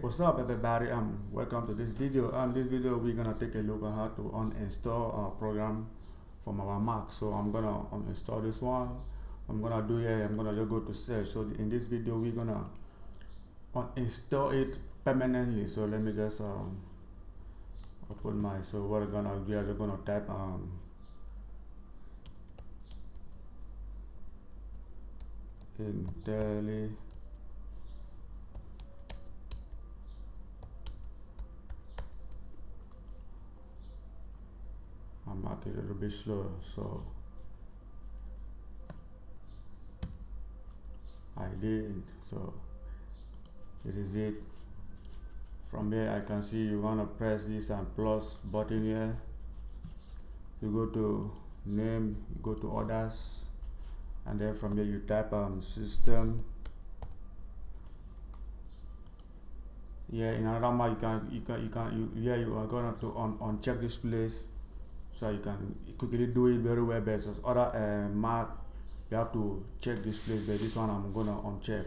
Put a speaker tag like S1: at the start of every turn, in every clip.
S1: What's up, everybody? Welcome to this video. This video we're gonna take a look at how to uninstall a program from our Mac. So I'm gonna uninstall this one. I'm gonna do here. I'm gonna just go to search. So in this video we're gonna uninstall it permanently. So let me just open my. So what we are just gonna type Intelli. My Mac is a little bit slow, so I did. So this is it. From here I can see you wanna press this and plus button here. You go to name, you go to others, and then from here you type system. Yeah, in another Mac you are gonna to uncheck this place, so you can quickly do it very well. But other Mac you have to check this place, but this one I'm gonna uncheck.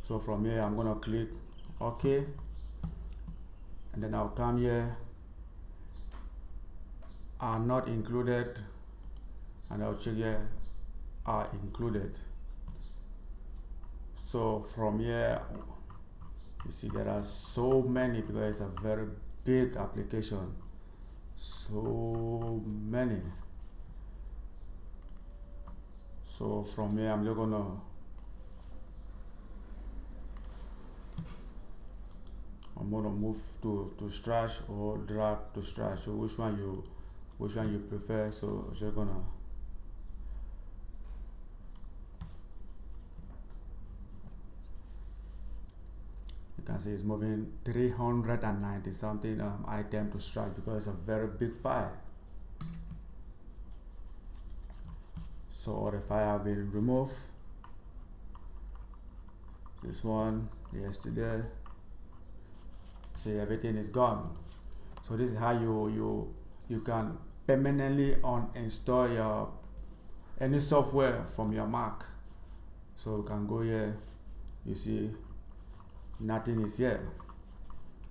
S1: So from here I'm gonna click OK, and then I'll come here, are not included, and I'll check here are included. So from here you see there are so many because it's a very big application, so many. So from here I'm just gonna move to stretch or drag to stretch. So which one you prefer. So I'm just gonna you can see it's moving 390 something item to stretch because it's a very big file. So all the file have been removed. This one yesterday. See, everything is gone. So this is how you can permanently uninstall your any software from your Mac. So you can go here, you see nothing is here.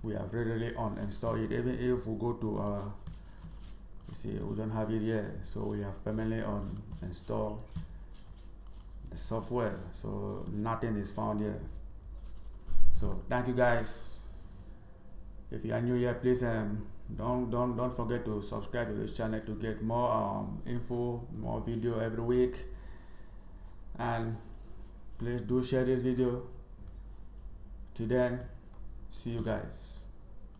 S1: We have readily uninstalled it. Even if we go to you see we don't have it here, so we have permanently uninstalled the software, so nothing is found here. So thank you guys. If you are new here, please don't forget to subscribe to this channel to get more info, more video every week, and please do share this video. Till then, see you guys.